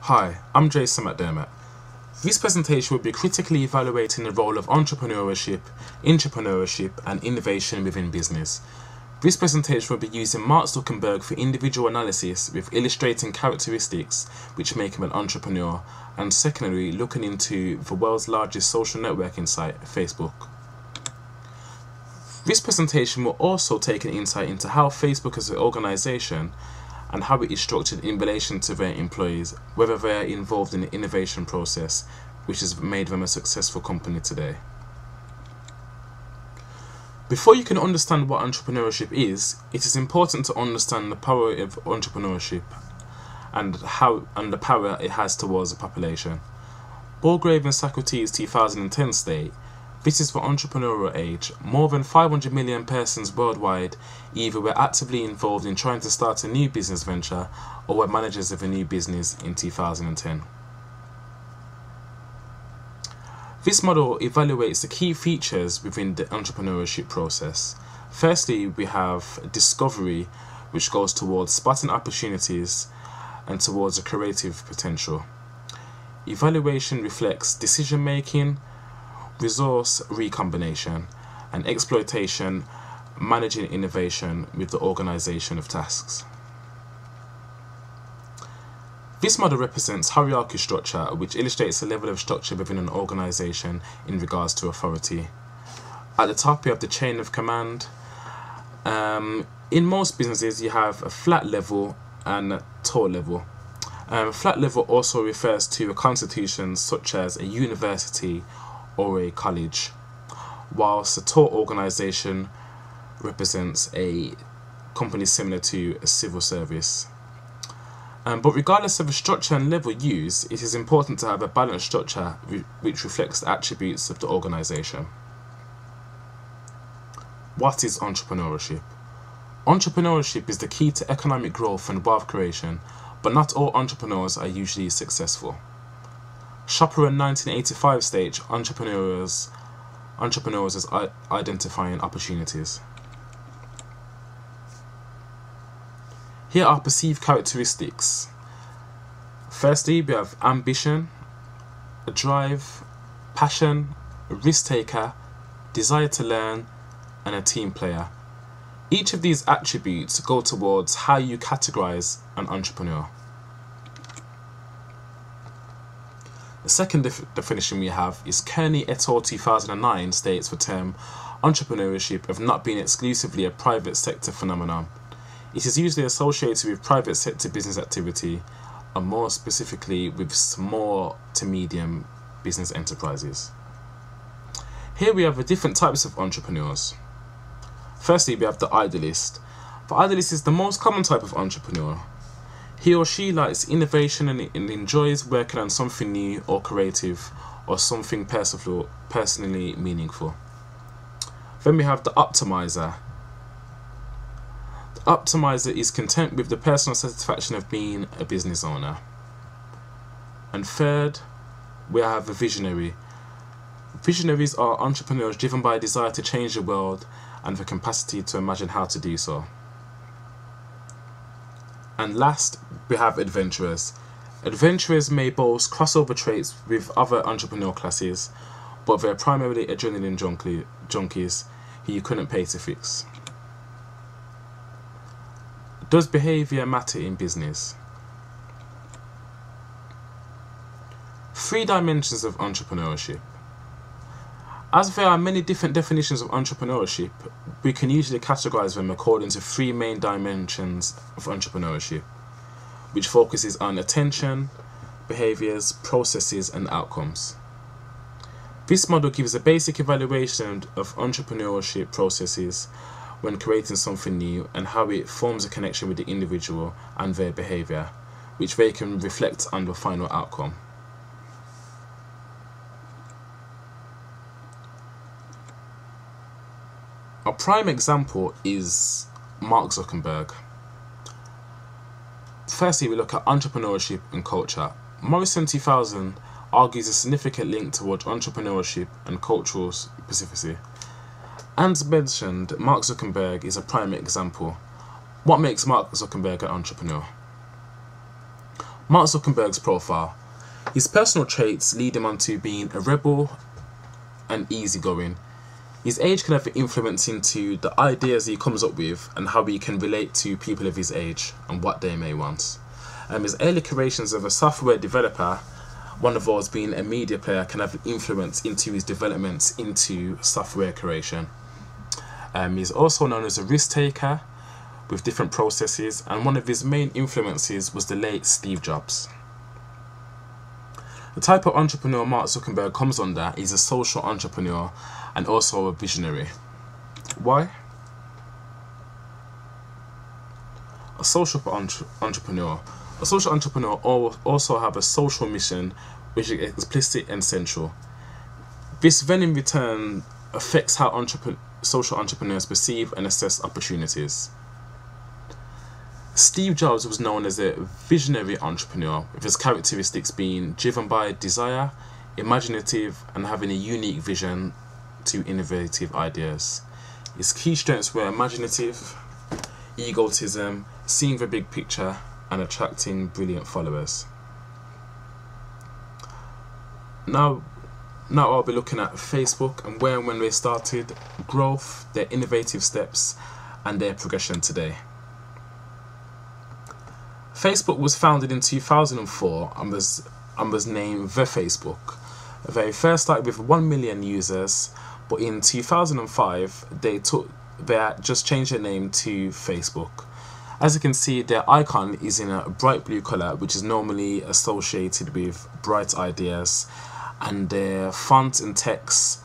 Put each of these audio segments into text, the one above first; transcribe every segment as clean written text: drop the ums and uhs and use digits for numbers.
Hi, I'm Jason McDermott. This presentation will be critically evaluating the role of entrepreneurship, intrapreneurship and innovation within business. This presentation will be using Mark Zuckerberg for individual analysis with illustrating characteristics which make him an entrepreneur, and secondly looking into the world's largest social networking site, Facebook. This presentation will also take an insight into how Facebook as an organisation and how it is structured in relation to their employees, whether they are involved in the innovation process which has made them a successful company today. Before you can understand what entrepreneurship is, it is important to understand the power of entrepreneurship and the power it has towards the population. Burgrave and Socrates 2010 state, "This is the entrepreneurial age. More than 500 million persons worldwide either were actively involved in trying to start a new business venture or were managers of a new business in 2010. This model evaluates the key features within the entrepreneurship process. Firstly, we have discovery, which goes towards spotting opportunities and towards a creative potential. Evaluation reflects decision making, resource recombination, and exploitation, managing innovation with the organisation of tasks. This model represents hierarchy structure, which illustrates the level of structure within an organisation in regards to authority. At the top you have the chain of command. In most businesses you have a flat level and a tall level. Flat level also refers to a constitution such as a university or a college, whilst a tall organisation represents a company similar to a civil service. But regardless of the structure and level used, it is important to have a balanced structure which reflects the attributes of the organisation. What is entrepreneurship? Entrepreneurship is the key to economic growth and wealth creation, but not all entrepreneurs are usually successful. Shopper in 1985 stage entrepreneurs as identifying opportunities. Here are perceived characteristics. Firstly, we have ambition, a drive, passion, a risk taker, desire to learn, and a team player. Each of these attributes go towards how you categorize an entrepreneur. The second definition we have is Kearney et al. 2009 states the term entrepreneurship of not being exclusively a private sector phenomenon. It is usually associated with private sector business activity, and more specifically with small to medium business enterprises. Here we have the different types of entrepreneurs. Firstly, we have the idealist. The idealist is the most common type of entrepreneur. He or she likes innovation and enjoys working on something new or creative or something personally meaningful. Then we have the optimizer. The optimizer is content with the personal satisfaction of being a business owner. And third, we have a visionary. Visionaries are entrepreneurs driven by a desire to change the world and the capacity to imagine how to do so. And last, we have adventurers. Adventurers may boast crossover traits with other entrepreneur classes, but they're primarily adrenaline junkies who you couldn't pay to fix. Does behaviour matter in business? 3 dimensions of entrepreneurship. As there are many different definitions of entrepreneurship, we can usually categorize them according to 3 main dimensions of entrepreneurship, which focuses on attention, behaviors, processes, and outcomes. This model gives a basic evaluation of entrepreneurship processes when creating something new and how it forms a connection with the individual and their behavior, which they can reflect on the final outcome. A prime example is Mark Zuckerberg. Firstly, we look at entrepreneurship and culture. Morrison 2000 argues a significant link towards entrepreneurship and cultural specificity. As mentioned, Mark Zuckerberg is a prime example. What makes Mark Zuckerberg an entrepreneur? Mark Zuckerberg's profile. His personal traits lead him on to being a rebel and easygoing. His age can have an influence into the ideas he comes up with and how he can relate to people of his age and what they may want. His early creations of a software developer, one of those being a media player, can have an influence into his development into software creation. He's also known as a risk taker with different processes, and one of his main influences was the late Steve Jobs. The type of entrepreneur Mark Zuckerberg comes under is a social entrepreneur and also a visionary. Why? A social entrepreneur. A social entrepreneur also have a social mission which is explicit and central. This then in return affects how social entrepreneurs perceive and assess opportunities. Steve Jobs was known as a visionary entrepreneur, with his characteristics being driven by desire, imaginative, and having a unique vision to innovative ideas. His key strengths were imaginative, egotism, seeing the big picture, and attracting brilliant followers. Now I'll be looking at Facebook and where and when they started, growth, their innovative steps, and their progression today. Facebook was founded in 2004 and was named The Facebook. They first started with 1 million users, but in 2005 they just changed their name to Facebook. As you can see, their icon is in a bright blue colour, which is normally associated with bright ideas, and their font and text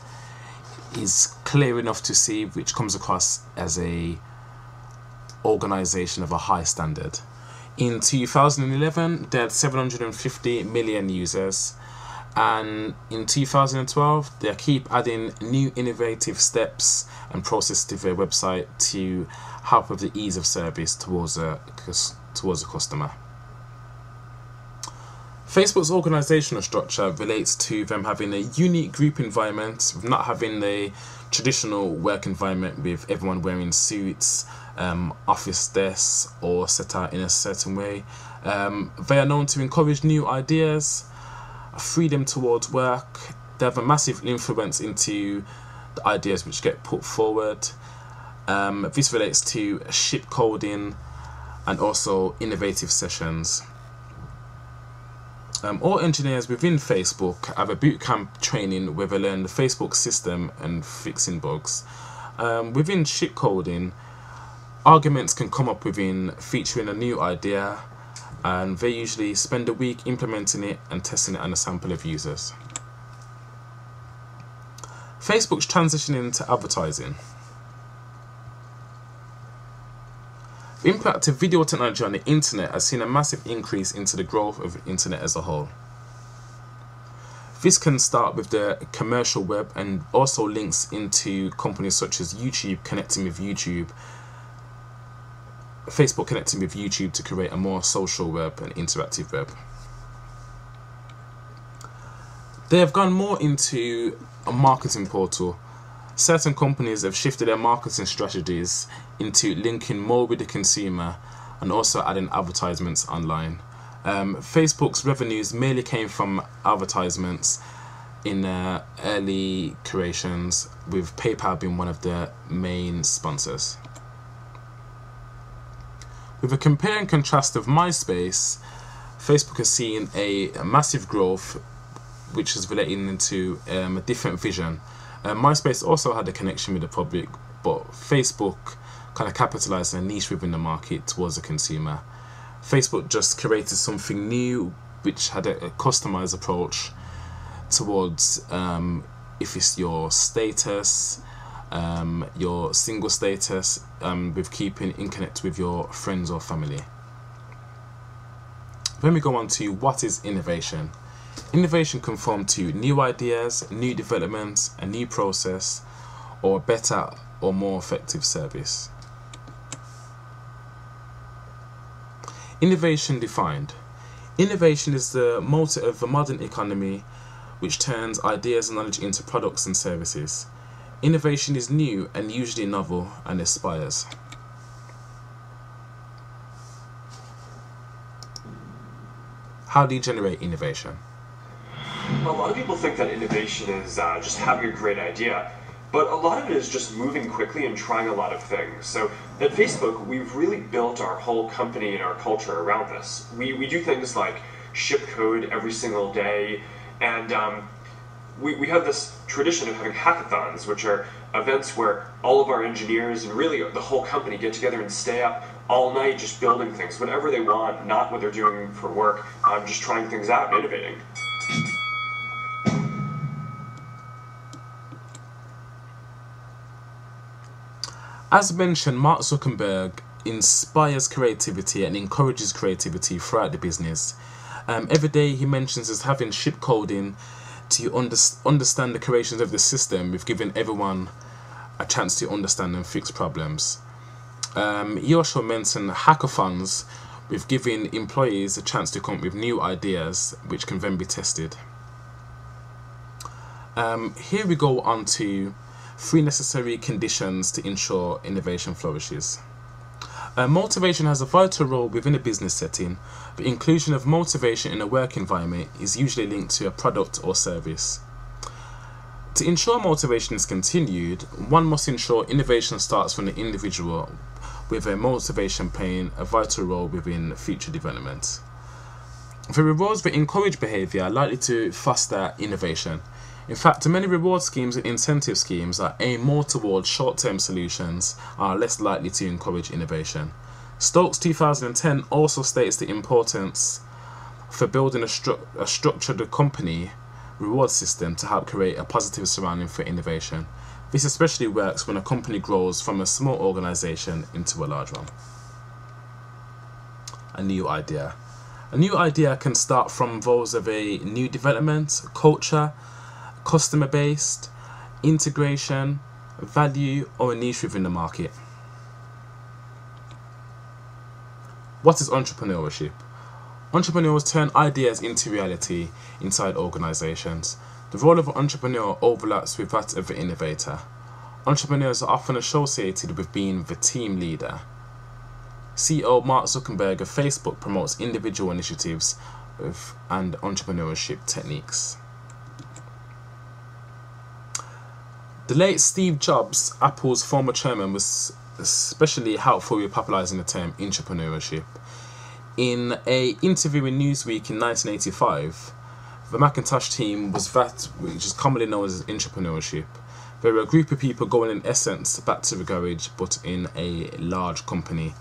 is clear enough to see, which comes across as a organisation of a high standard. In 2011, they had 750 million users, and in 2012, they keep adding new innovative steps and processes to their website to help with the ease of service towards a customer. Facebook's organisational structure relates to them having a unique group environment, not having the traditional work environment with everyone wearing suits, office desks, or set out in a certain way. They are known to encourage new ideas, freedom towards work. They have a massive influence into the ideas which get put forward. This relates to ship coding and also innovative sessions. All engineers within Facebook have a bootcamp training where they learn the Facebook system and fixing bugs. Within ship coding, arguments can come up within featuring a new idea, and they usually spend a week implementing it and testing it on a sample of users. Facebook's transitioning to advertising. The impact of video technology on the internet has seen a massive increase into the growth of the internet as a whole. This can start with the commercial web and also links into companies such as YouTube connecting with YouTube, Facebook connecting with YouTube to create a more social web and interactive web. They have gone more into a marketing portal. Certain companies have shifted their marketing strategies into linking more with the consumer and also adding advertisements online. Facebook's revenues mainly came from advertisements in early creations, with PayPal being one of the main sponsors. With a compare and contrast of MySpace, Facebook has seen a massive growth which is relating into a different vision. MySpace also had a connection with the public, but Facebook kind of capitalized on a niche within the market towards the consumer. Facebook just created something new which had a customized approach towards if it's your status, your single status, with keeping in connect with your friends or family. Then we go on to what is innovation. Innovation can form to new ideas, new developments, a new process, or a better or more effective service. Innovation defined. Innovation is the motor of the modern economy which turns ideas and knowledge into products and services. Innovation is new and usually novel and aspires. How do you generate innovation? A lot of people think that innovation is just having a great idea, but a lot of it is just moving quickly and trying a lot of things. So at Facebook, we've really built our whole company and our culture around this. We do things like ship code every single day, and we have this tradition of having hackathons, which are events where all of our engineers and really the whole company get together and stay up all night just building things, whatever they want, not what they're doing for work, just trying things out and innovating. As mentioned, Mark Zuckerberg inspires creativity and encourages creativity throughout the business. Every day he mentions as having ship coding to understand the creations of the system. We've given everyone a chance to understand and fix problems. He also mentioned hackathons. We've given employees a chance to come up with new ideas which can then be tested. Here we go on to 3 necessary conditions to ensure innovation flourishes. Motivation has a vital role within a business setting. The inclusion of motivation in a work environment is usually linked to a product or service. To ensure motivation is continued, one must ensure innovation starts from the individual, with a motivation playing a vital role within future development. The rewards that encourage behaviour are likely to foster innovation. In fact, many reward schemes and incentive schemes that aim more towards short-term solutions are less likely to encourage innovation. Stokes 2010 also states the importance for building a structured company reward system to help create a positive surrounding for innovation. This especially works when a company grows from a small organisation into a large one. A new idea. A new idea can start from those of a new development, culture, customer-based, integration, value, or a niche within the market. What is entrepreneurship? Entrepreneurs turn ideas into reality inside organizations. The role of an entrepreneur overlaps with that of the innovator. Entrepreneurs are often associated with being the team leader. CEO Mark Zuckerberg of Facebook promotes individual initiatives and entrepreneurship techniques. The late Steve Jobs, Apple's former chairman, was especially helpful with popularising the term entrepreneurship. In an interview in Newsweek in 1985, the Macintosh team was that which is commonly known as entrepreneurship. They were a group of people going in essence back to the garage but in a large company.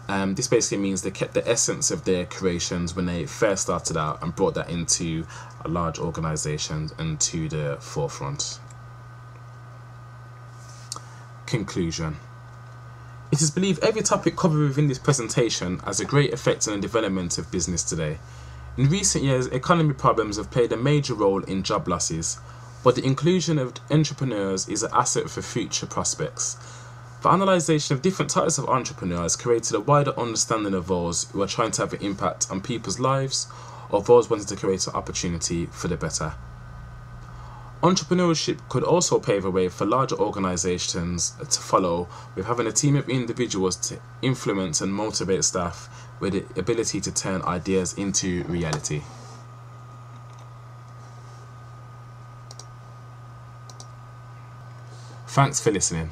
This basically means they kept the essence of their creations when they first started out and brought that into a large organisation and to the forefront. Conclusion. It is believed every topic covered within this presentation has a great effect on the development of business today. In recent years, economic problems have played a major role in job losses, but the inclusion of entrepreneurs is an asset for future prospects. The analysation of different types of entrepreneurs created a wider understanding of those who are trying to have an impact on people's lives or those wanting to create an opportunity for the better. Entrepreneurship could also pave a way for larger organisations to follow, with having a team of individuals to influence and motivate staff with the ability to turn ideas into reality. Thanks for listening.